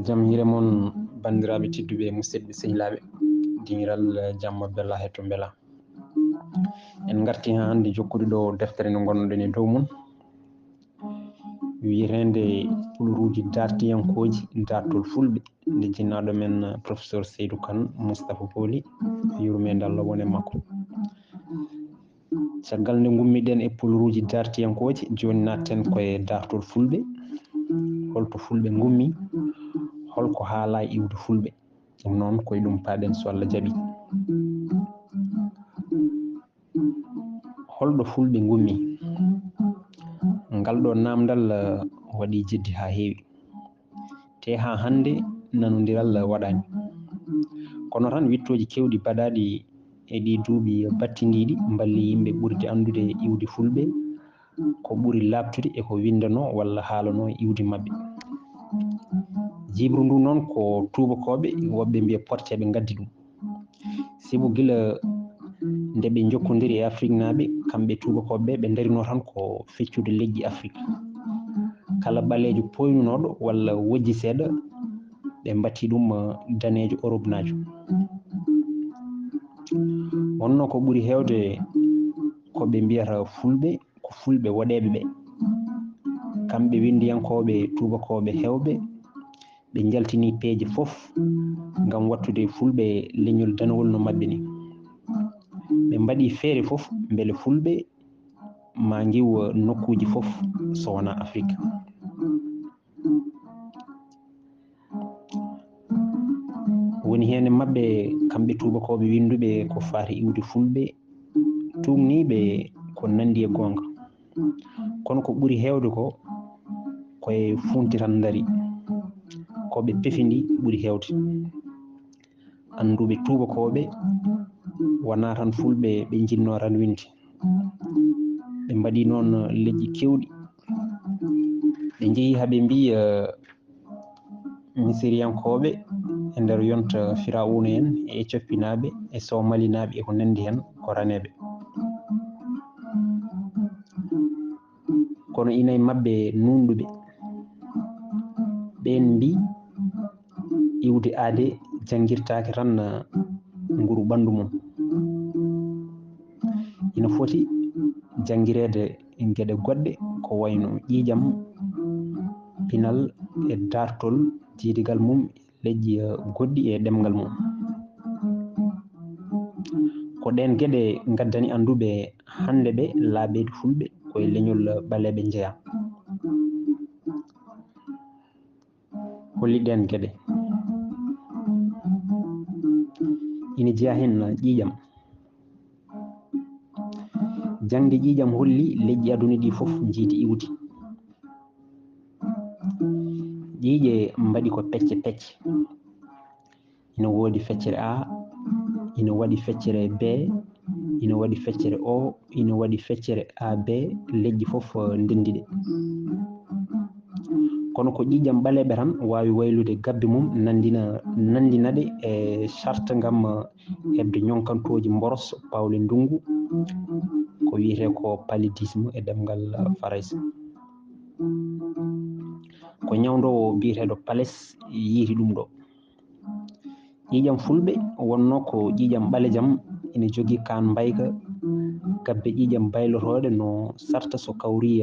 jam hire mon bandiraɓe tedduɓe musidɓe sehilaɓe diniral jamma bella hetto beela en garti ha hande jokkude ɗo deftere nde gonnoɗen e dow mum wiyetende pularuuji dartiyankoji dartol fulɓe nde jinnaɗo men professeur Seydou Kane Moustapha Poli yurmeende Allah wone makko. Caggal nde gummiɗen e pularuuji dartiyankoji joni natten koye dartol fulɓe, holto fulɓe gummi, holko haala e iwde fulɓe. ɗum noon koye ɗum paaɗen so Allah jaaɓi. holɗo fulɓe gummi? ngal ɗo namdal waɗi jeddi ha heewi te ha hande nanodiral waɗani, kono tan wittoji kewɗi baɗaɗi e ɗi duuɓi battidiɗi balli yimɓe ɓurde andude iwde fulɓe ko ɓuri labtude e ko windano walla haalano iwde mabɓe. jibru ndu noon ko tubakoɓe woɓɓe mbiya porteɓe gaddi ɗum, sibu gila nde ɓe jokkodiri e Afrique naaɓe kamɓe tubakoɓe ɓe darino tan ko feccude leƴƴi Afrique. kala ɓalejo poynunoɗo walla wojji seeɗa ɓe mbatti ɗum danejo Europe najo. wonno ko ɓuri hewde koɓe mbiyata fulɓe ko fulɓe waɗeɓe ɓe, kamɓe windiyankoɓe tubakoɓe hewɓe ɓe jaltini peeje fof ngam wattude fulɓe leñol danowol no mabɓe ni. ɓe mbaɗi feere fof beele fulɓe ma giw nokkuji fof so wona Afrique. woni hen mabɓe kamɓe tubakoɓe winduɓe ko fati iwde fulɓe tumniɓe ko nandi e gonga, kono ko ɓuri hewde ko koye funti tan dari, koɓe pefindi ɓuri hewde. anduɓe tubakoɓe wona tan fulɓe ɓe jinno tan windi, ɓe mbaɗi noon leƴƴi kewɗi. ɓe jeehi haaɓe mbi misiriyankoɓe e nder yonta Firaouna en e Éthiopie naaɓe e Somali naaɓe e ko nandi hen ko raneɓe, kono inayi mabɓe nunɗuɓe ɓen mbi iwde aade jangguirtake tan nguru ɓandu mum, ina foti jangguirede gueɗe goɗɗe ko wayno ƴiƴam, pinal e dartol jiidigal mum, leƴƴi goɗɗi e ɗemgal mum. ko ɗen gueɗe gaddani anduɓe hande ɓe laaɓede fulɓe koye leñol ɓaleɓe jeeya. holli ɗen gueɗe ina jeeya hen ƴiƴam. jangde ƴiƴam holli leƴƴi aduna ɗi fof jiidi iwdi. ƴiƴe mbaɗi ko pecce pecce, ina woodi feccere A, ina waɗi feccere B, ina waɗi feccere O, ina waɗi feccere AB, leƴƴi fof ndendiɗe. kono ko ƴiƴam ɓaleɓe tan wawi waylude gabbe mum nandinaɗe e charte gam hebde ñonkantoji mboros pawle ndungu ko wiyete ko paludisme e ɗemgal Farayse. ko ñawdowo biyeteɗo pales yiiti ɗum ɗo. ƴiƴam fulɓe wonno ko ƴiƴam ɓalejam ina jogui kan mbayka gabbe ƴiƴam baylotoɗe no sarta so kawri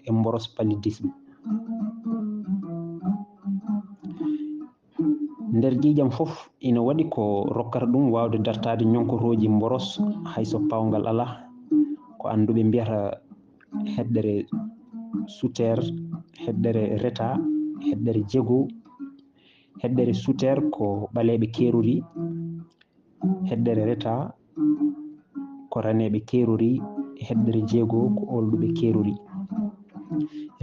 e mboros paludisme. nder ƴiƴam fof ina waɗi ko rokkata ɗum wawde dartade ñonkotoji mboros hayso pawgal ala, ko anduɓe mbiyata heddere suter, heddere reta, heddere jego. heddere suter ko ɓaleɓe kerori, heddere reta ko raneɓe kerori, heddere jego ko olduɓe kerori.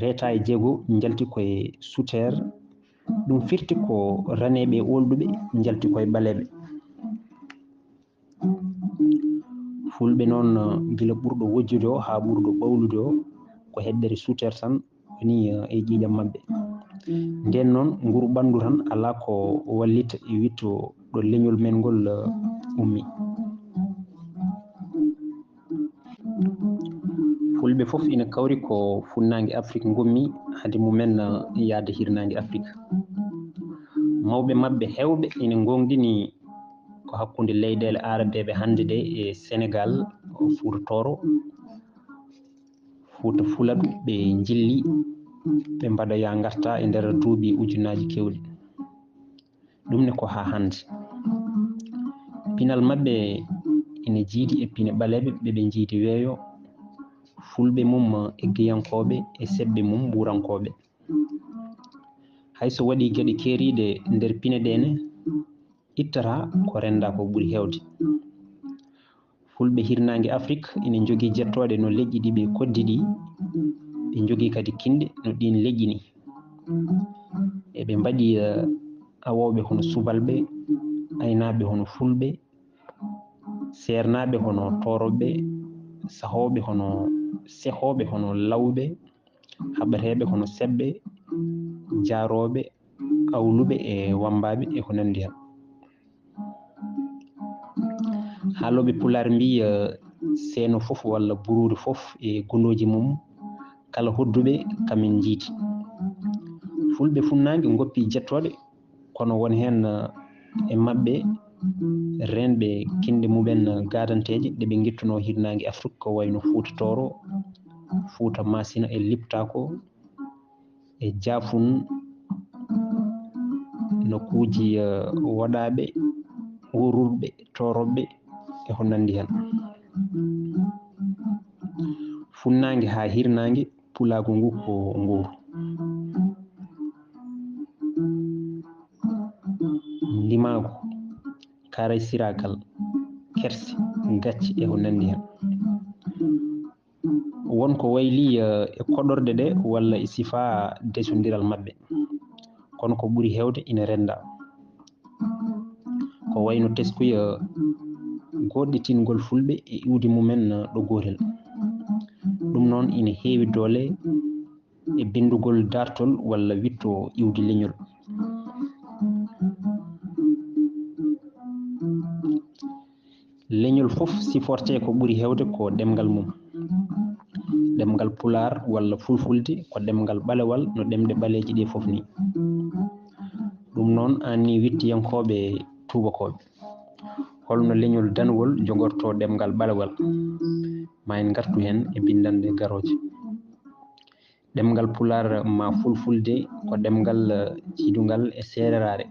reta e jego jalti koye suter, ɗum firti ko raneɓe e olduɓe jalti koye ɓaleɓe. fulɓe noon gila ɓurɗo wojjude o ha ɓurɗo ɓawlude o ko heddere suter tan woni e ƴiƴam mabɓe. nden noon nguru ɓandu tan ala ko wallita e witto ɗo leñol men ngol ummi. fulɓe fof ina kawri ko funnague Afrique gommi hade mumen yaade hirnague Afrique. mawɓe maɓɓe heewɓe ina gonɗini ko hakkunde leyɗele arabeɓe hannde ɗe e Sénégal Fuuta Tooro Fuuta Fuladu ɓe jilli ɓe mbaɗoya garta e nder duuɓi ujunaji kewɗi. ɗum ne ko ha hannde pinal maɓɓe ina jiidi e pine ɓaleɓe ɓeɓe jiidi weeyo fulɓe mum e giyankoɓe e seɓɓe mum ɓurankoɓe. hayso waɗi geɗe keeriɗe nder pine ɗene ittata ko renda ko ɓuri heewde. fulɓe hirnangue Afrique ina jogui jettoɗe no leƴƴi ɗi ɓe koddi ɗi ɓe jogui kadi kinɗe no ɗin leƴƴi ni eɓe mbaɗi awowɓe hono subalɓe aynaɓe hono fulɓe sernaɓe hono toroɓe sahoɓe hono sehoɓe hono lawɓe haɓateɓe hono seɓɓe jaaroɓe awluɓe e wambaɓe e ko nandi hen. haaloɓe pulaar mbi seeno fof walla bururi fof e gundoji mum kala hodduɓe kamin jiiti. fulɓe funnague goppi jettoɗe kono won hen e maɓɓe renɓe kinde mumen gadanteje ɗeɓe guittuno hirnague Afrique ko wayno Fuuta Tooro Fuuta Masina e Liptako e Jafun nokkuji woɗaɓe wururɓe toroɓe e ko nandi hen. funnague ha hirnague pulago ngu ko nguuru. ndimago karay sirakal kerse gacci e ko nandi hen. wonko wayli e koɗorɗe ɗe walla e sifa desodiral maɓɓe kono ko ɓuri hewde ina renda ko wayno teskuya goɗɗitingol fulɓe e iwdi mumen ɗo gotel. ɗum noon ina heewi doole e bindugol dartol walla witto iwdi leñol. leñol fof siforte ko ɓuri hewde ko ɗemgal mum. ɗemgal pulaar walla fulfulde ko ɗemgal ɓalewal no ɗemɗe ɓaleji ɗi fof ni. ɗum noon anni wittiyankoɓe tubakoɓe holno leñol danwol jogorto ɗemgal ɓalewal ma en gartu hen e bindande garoje. ɗemgal pulaar ma fulfulde ko ɗemgal jiidungal e seererare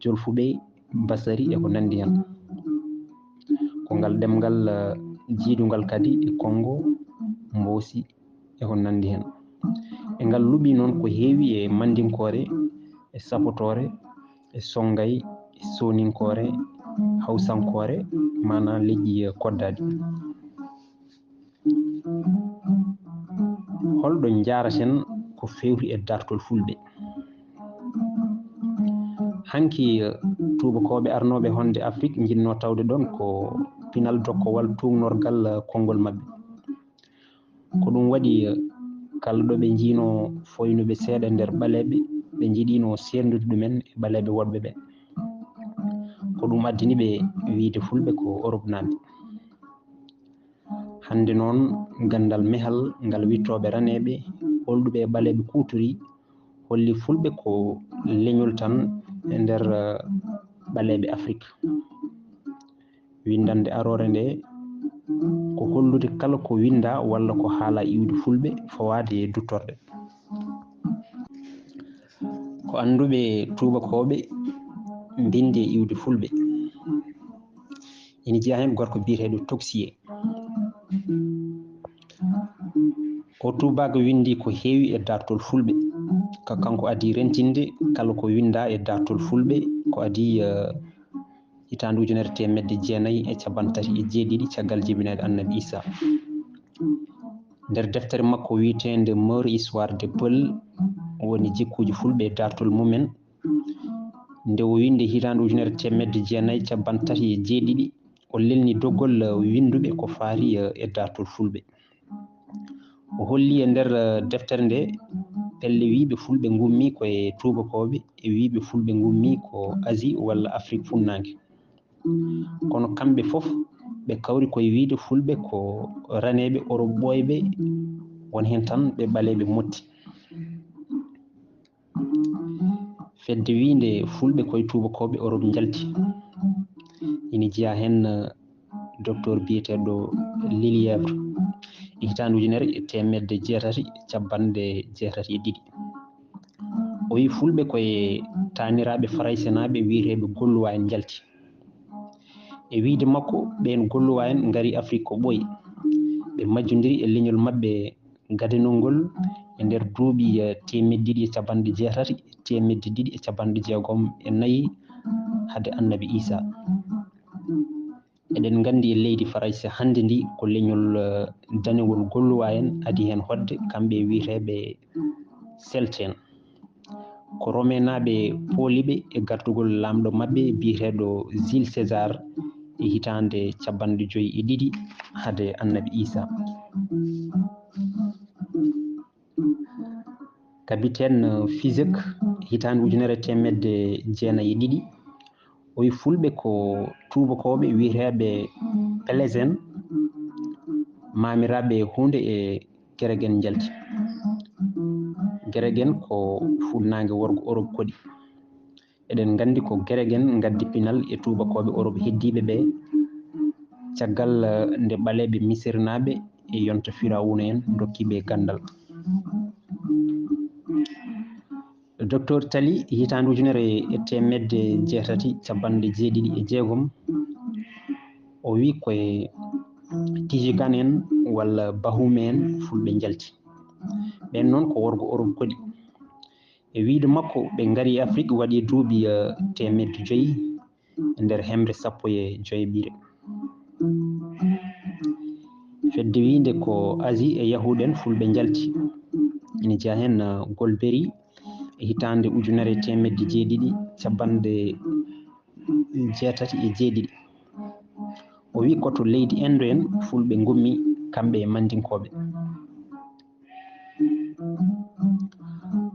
jolfuɓe basari e ko nandi hen. ko ngal ɗemgal jiidungal kadi e Congo Mboosi e ko nandi hen. e ngal luuɓi noon ko heewi e mandinkore e sapotore e songay e soninkore hawsankore mana leƴƴi koddaɗi. holɗo jaraten ko fewti e dartol fulɓe. hanki tubakoɓe arnoɓe honde Afrique jinno tawde ɗon ko pinal dokkowal tugnorgal konngol maɓɓe. ko ɗum waɗi kala ɗo ɓe jiino foynuɓe seeɗa nder ɓaleɓe ɓe jiiɗino sendude ɗumen e ɓaleɓe woɗɓe ɓe. ko ɗum addini ɓe wiide fulɓe ko Europe naɓe. hande noon gandal mehal ngal wittoɓe raneɓe holɗuɓe e ɓaleɓe kutori holli fulɓe ko leñol tan e nder ɓaleɓe Afrique. windande arore nde ko hollude kala ko winda walla ko haala iwde fulɓe fawade e duttorɗe. ko anduɓe tubakoɓe bindi e iwde fulɓe. ina jeeya hen gorko biyeteɗo Toxier. o tubago windi ko heewi e dartol fulɓe kanko adi rentinde kala ko winda e dartol fulɓe ko adi hitande 1993 caggal jibinede annabi Issa. nder deftere makko wiitende Meure histoire de Peul woni jikkuji fulɓe e dartol mumen nde o windi hitande 1993 o lelni doggol winduɓe ko faari e dartol fulɓe. o holli e nder deftere nde pelle wiiɓe fulɓe gummi koye tubakoɓe e wiiɓe fulɓe gummi ko Asie walla Afrique funnague. kono kamɓe fof ɓe kawri koye wiide fulɓe ko raneɓe Europe ɓooyɓe won hen tan ɓe ɓaleɓe motti. fedde wiinde fulɓe koye tubakoɓe Europe jalti ina jeeya hen docteur biyeteɗo Lilièvre e hitande ujunere e temedde jeetati capanɗe jeetati e ɗiɗi. O wi fulɓe koye taniraɓe Farayse naɓe wiyeteɓe golluwa en jalti. E wiide makko ɓen golluwa en ngari Afrique ko ɓooyi ɓe majjodiri e leñol mabɓe gadanol ngol e nder duuɓi temedde ɗiɗi e capanɗe jeetati temedde ɗiɗi e capanɗe jeegom e nayyi hade annabi Isa. eɗen nganndi e leydi Farayse hannde ndi ko leñol danewol golluwa en adi hen hodde kamɓe wiyeteɓe Celten ko romenaɓe pooliɓe e gardugol lamɗo mabɓe biyeteɗo Jules César e hitande capanɗe 52 hade annabi Isa. Capitaine Fizek hitande ujunere temedde jeenayi e ɗiɗi o wi fulɓe ko tubakoɓe wiyeteɓe Pelezen mamiraɓe hunde e Geregen jalti. Geregen ko funnangue worgo Europe koɗi. eɗen gandi ko Geregen gaddi pinal e tubakoɓe Europe heddiɓe ɓe caggal nde ɓaleɓe misirnaɓe e yonta Firawuna en dokkiɓe Ganndal. docteur Tali hitande ujunere e temedde jeetati capanɗe jeeɗiɗi e jeegom o wi koye Tijigan en walla Bahume en fulɓe jalti. ɓen noon ko worgo Europe koɗi. e wiide makko ɓe ngari Afrique waɗi duuɓi temedde 5 e nder hemre 15 fedde wiinde ko Asie e Yahuɗen fulɓe jalti ina jeeya hen Golberi e hitande ujunere temedde jeeɗiɗi capanɗe jeetati e jeeɗiɗi. o wi koto leydi Indo en fulɓe gummi kamɓe e mandinkoɓe.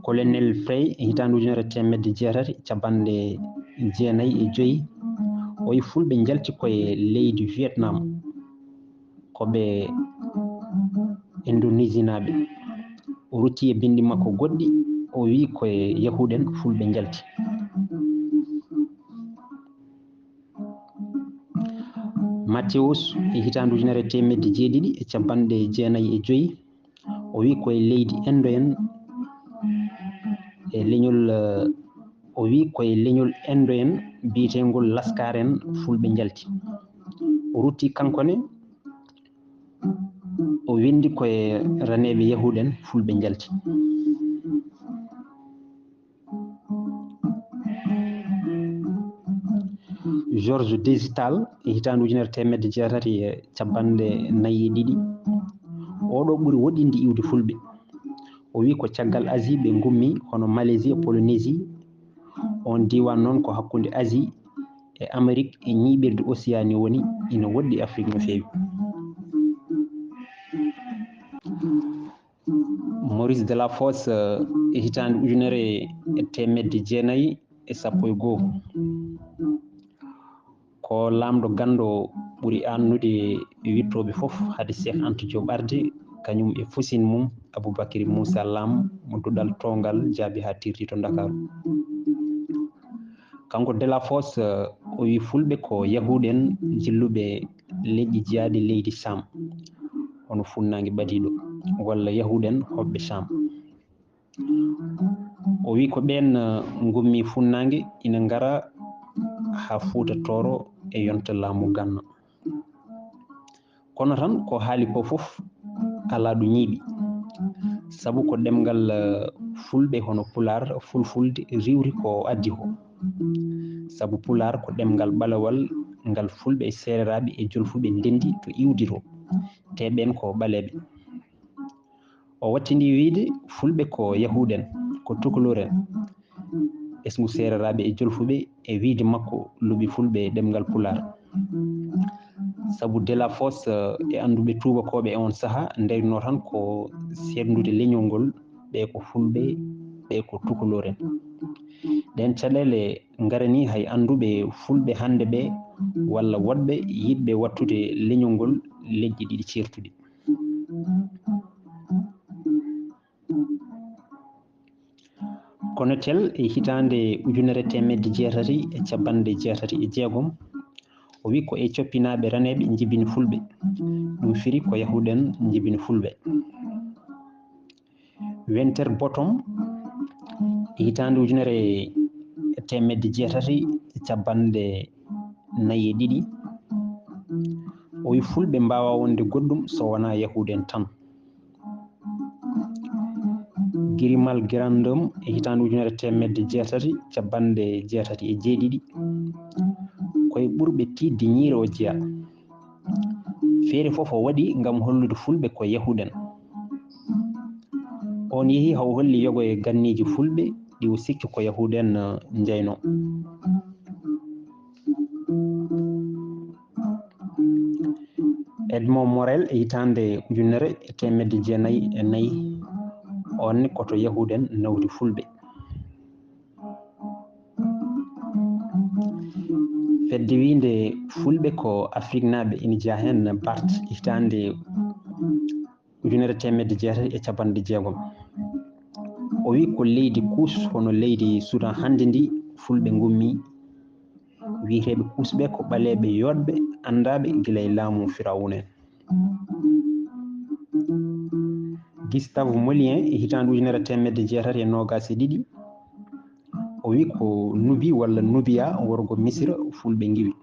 colonel Frey e hitande ujunere temedde jeetati capanɗe jeenayyi e joyyi o wi fulɓe jalti koye leydi Vietnam koɓe Indonésie naɓe. o rutti e bindi makko goɗɗi o wi koye Yahuɗen fulɓe jalti. Mathéus e hitande ujunere temedde jeeɗiɗi e capanɗe jeenayyi e joyyi o wi koye leydi Indo en e leñol o wi koye leñol Indo en biyetegol Laskar en fulɓe jalti. o rutti kankone o windi koye raneɓe Yahuɗen fulɓe jalti. Georges Désital e hitande ujunere temedde jeetati e capanɗe nayyi e ɗiɗi oɗo ɓuuri woɗɗinde iwde fulɓe. o wi ko caggal Asie ɓe gummi hono Malaisie e Polynésie. on diwan noon ko hakkude Asie e Amérique e ñiɓirde Océanie woni ina woɗɗi Afrique no feewi. Maurice de la Fosse e hitande ujunere e temedde jeenayyi e 11 ko lamɗo gando ɓuuri annude wittoɓe foof hade Cheikh Anta Diop arde kañum e fusine mum Aboubacry Moussa Lam mo duɗal tongal jaabi ha tirti to Dakaru. kanko de la Fosse o wi fulɓe ko Yahuɗen jilluɓe leƴƴi jeyaɗi leydi Sam hono funnague ɓadiɗo walla Yahuɗen hoɓɓe Sam. o wi ko ɓen gummi funnague ina ngara ha Fouta Toro e yonta laamu Ganna. kono tan ko haali ko fof ala ɗo ñiiɓi sabu ko ɗemgal fulɓe hono Pulaar fulfulde riwri ko addi ko sabu Pulaar ko ɗemgal ɓalawal ngal fulɓe e seereraɓe e jolfuɓe ndendi to iwdi to te ɓen ko ɓaleɓe. o wattindi wiide fulɓe ko Yahuɗen ko Tukulóor en esngu seereraɓe e jolfuɓe e wiide makko luɓi fulɓe ɗemgal Pulaar sabu de la Fosse e anduɓe tubakoɓe e on saaha ndeyno tan ko serdude leñol ngol ɓe ko fulɓe ɓe ko Tukulóor en. ɗen caɗele garani hay anduɓe fulɓe hannde ɓe walla woɗɓe yiɗɓe wattude leñol ngol leƴƴi ɗiɗi certude. konotel e hitande ujunere temedde jeetati e capanɗe jeetati e jeegom o wi ko e coppinaɓe raneɓe jibini fulɓe ɗum firi ko yahuden jibini fulɓe. Weltaare bottom e hitande ujunere temedde jeetati e capanɗe nayi e ɗiɗi o wi fulɓe mbawa wonde goɗɗum so wona yahuden tan. Girimal grandum e hitande ujunere temedde jeetati capanɗe jeetati e jeeɗiɗi koye ɓurɓe tidde ñiire o jeeya feere fof o waɗi ngam hollude fulɓe ko yahuden. On yeehi haw holli yogo e ganniji fulɓe ɗi o sikki ko yahuden jeyno. Edmond Morel e hitande ujunere e temedde jeenayyi e nayyi onne koto yahuden nawdi fulɓe. Fedde winde fulɓe ko Afrique naaɓe ina jeeya hen Bart hitande ujunere temedde jeetati e capanɗe jeegom o wi ko leydi kuus hono leydi Soudan hannde ndi fulɓe gummi wiyeteɓe kuusɓe ko ɓaleɓe yoɗɓe andaɓe gila e laamu Firawuna en. Gustave Molien e hitande ujunere temedde jeetati e nogas e ɗiɗi o wi ko Nubi walla Nubia worgo Misra fulɓe giwi.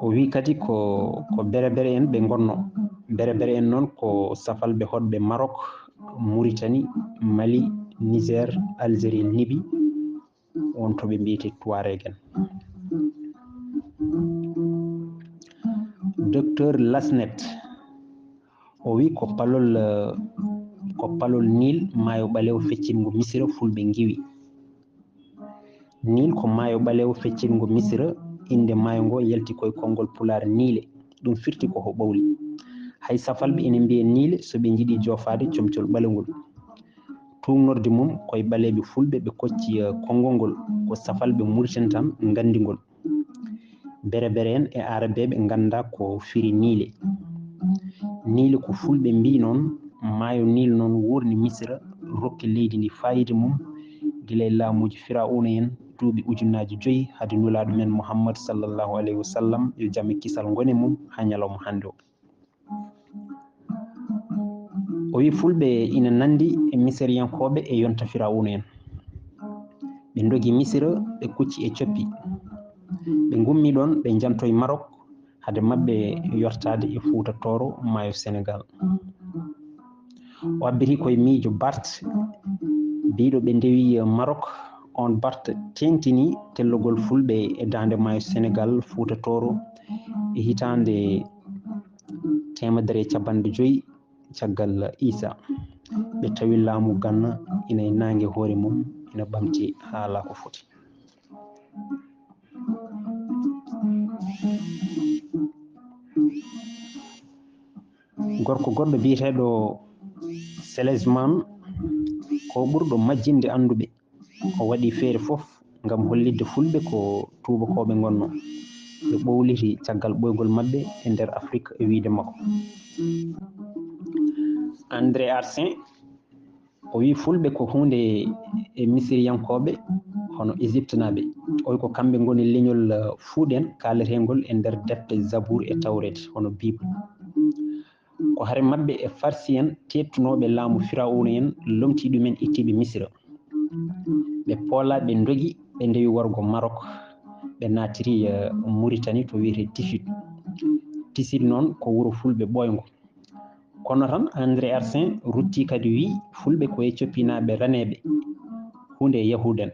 O wi kadi ko berebere en ɓe gonno. Berebere en noon ko safalɓe hoɗɓe Maroc, Mauritanie, Mali, Niger, Algérie, Libye won to ɓe mbiyete Touareg en. Docteur Lasnet o wi ko palol Nil maayo ɓalewo feccingo Misra fulɓe giwi. Nil ko maayo ɓalewo feccingo Misra inde maayo ngo yalti koye konngol pulaar niile ɗum firti koko ɓawli. Hay safalɓe ina mbiya niile so ɓe jiiɗi joofade comcol ɓalengol. Tugnorde mum koye ɓaleɓe fulɓe ɓe kocci konngol ngol ko safalɓe Mauritanie tan gandigol. Berebere en e arabeɓe ganda ko firi niile. Niile ko fulɓe mbi noon maayo Nil noon wurni Misra rokki leydi ndi fayida mum gila e laamuji Firawuna en duuɓi ujunnaji 5 hade nulaɗo men Muhammad sallllahu alayhi wa sallam yo jamme kisal gone mum ha ñalawma hannde o. O wi fulɓe ina nandi e misiriyankoɓe e yonta Firawuna en. Ɓe dogi Misra ɓe kucci e coppi ɓe gummi ɗon ɓe jantoye Maroc hade mabɓe yortade e Fouta Toro maayo Sénégal. O abbiti koye miijo Bart biɗo ɓe ndewi Maroc on Bart tengtini tellugol fulɓe e dande maayo Sénégal Fouta Toro e hitande 1950 caggal Issa ɓe tawi laamu Ganna ina nangue hoore mum ina ɓamti haala ko foti. Gorko goɗɗo biyeteɗo Selesman ko ɓurɗo majjinde anduɓe o waɗi feere fof ngam hollidde fulɓe ko tubakoɓe gonno ɓe ɓowliti caggal ɓoygol mabɓe e nder Afrique e wiide makko. André Arsin o wi fulɓe ko hunde e misiriyankoɓe hono Égypte naɓe o wi ko kamɓe goni leñol fuuɗen kaletengol e nder defte Zabour e Tawret hono Bible. Ko hare mabɓe e Farsi en tettunoɓe laamu Firawuna en lomti ɗumen ittiɓe Misra. Ɓe poola ɓe dogi ɓe ndewi wargo Maroc ɓe natiri Mauritanie to wiyete Tifit. Tifit noon ko wuro fulɓe ɓoyngo. Kono tan André Arsin rutti kadi wi fulɓe ko e coppinaɓe raneɓe hunde e yahuden.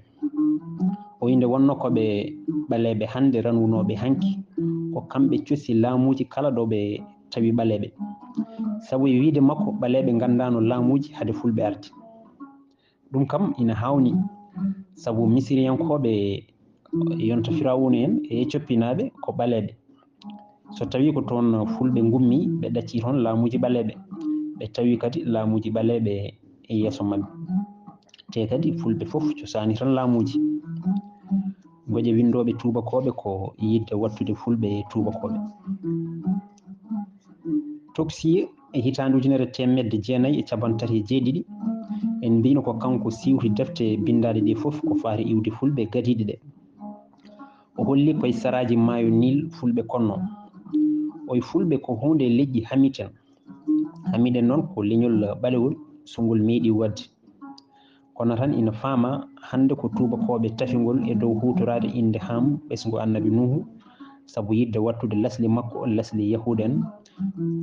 O wi nde wonno koɓe ɓaleɓe hannde ranwunoɓe hanki ko kamɓe cosi laamuji kala ɗo ɓe tawi ɓaleɓe. Sabu e wiide makko ɓaleɓe gandano laamuji hade fulɓe arde. Ɗum kam ina hawni sabu misiriyankoɓe yonta Firawuna en e coppinaɓe ko ɓaleɓe. So tawi ko toon fulɓe gummi ɓe ɗacci toon laamuji ɓaleɓe ɓe tawi kadi laamuji ɓaleɓe e yeeso mabɓe te kadi fulɓe fof cosani tan laamuji. Goƴe windoɓe tubakoɓe ko yidde wattude fulɓe e tubakoɓe. Toksiye e hitande ujunere 1937 e en mbino ko kanko siwti defte bindaɗe ɗi fof ko faati iwde fulɓe gadiɗe ɗe. O holli koye saraji maayo nil fulɓe konno. Oye fulɓe ko hunde leƴƴi hamiten. Hamiden noon ko leñol ɓalewol so ngol meeɗi wadde. Kono tan ina faama hannde ko tubakoɓe tafingol e dow hutorade inde Haam ɓesngu annabi Nuhu, sabu yidde wattude lasli makko lasli yahuda en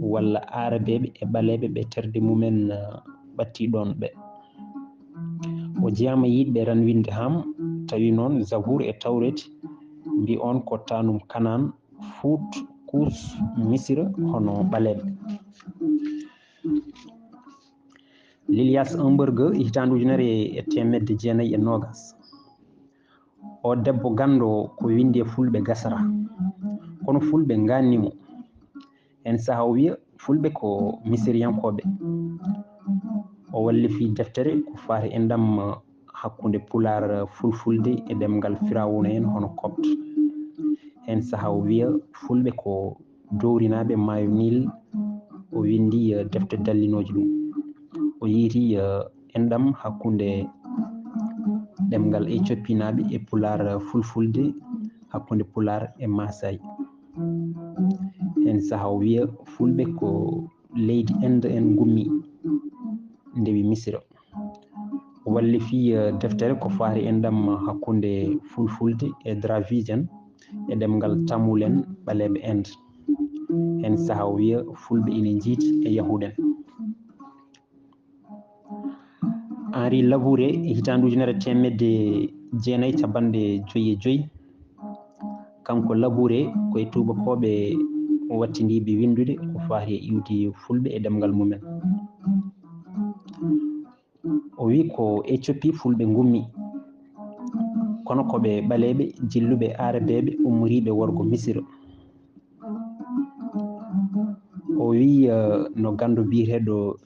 walla arabeɓe e ɓaleɓe ɓe terde mumen ɓatti ɗon ɓe. O jeyama yiɗɓe ranwinde Haam, tawi noon Zabour e Tawret mbi on ko tanum Kanan, Fut, Kus, Misra hono ɓaleɓe. Lilias Umberge hitandu ujunere e 1920. O debbo gando ko windi e fulɓe gasara, kono fulɓe ngannimo. En saha o wiya fulɓe ko misiriyankoɓe. O wallifi deftere ko faati e ndam hakkunde pulaar fulfulde e ɗemngal firawuna en hono copte. En saha o wiya fulɓe ko dowrinaɓe maayo Nil. O windi defte dallinoji ɗum. O yiiti enɗam hakkunde ɗemngal Éthiopinaɓe e pulaar fulfulde, hakkunde pulaar e Masay. En saha o wiya fulɓe ko leydi Inde en gummi ndewi Misira. O wallifi deftere ko faati e ndam hakkunde fulfulde e Dravidian e ɗemngal Tamulen ɓaleɓe Inde. En saha o wiya fulɓe ina jiiti e Yahuden. Henri Labouré hitandu ujunere 1955. Kanko Labouré koye tubakoɓe wattindiɓe windude ko faati e iwdi fulɓe e ɗemngal mumen. O wi ko Éthiopie fulɓe gummi, kono koɓe ɓaleɓe jilluɓe arabeɓe ummoriɓe worgo Misira. O wi no gandu biyeteɗo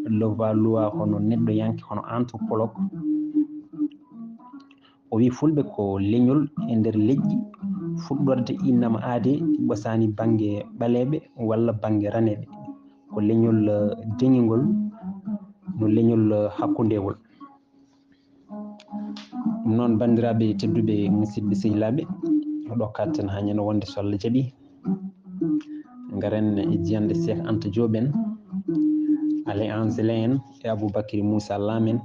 Levallois hono neɗɗo yanke hono anthropologue. O wi fulɓe ko leñol e nder leƴƴi fuɗɗorde innama aade ɓosani banggue ɓaleɓe walla banggue raneɓe, ko leñol deñigol no leñol hakkundewol. Ɗum noon bandiraɓe tedduɓe musidɓe sehilaɓe, oɗo kalten ha ñande wonde so Allah jaaɓi garen e jiyande Cheikh Anta Diop en, Alain Angelin en e Aboubacry Moussa Lamen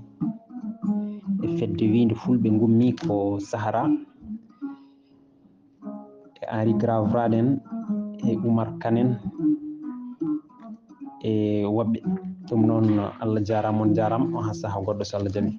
e fedde winde fulɓe gummi ko Sahara e Henri Gravrat en e Oumar Kanen e woɓɓe. Ɗum noon Allah jarama on jarama on ha saaha goɗɗo so Allah jaaɓi.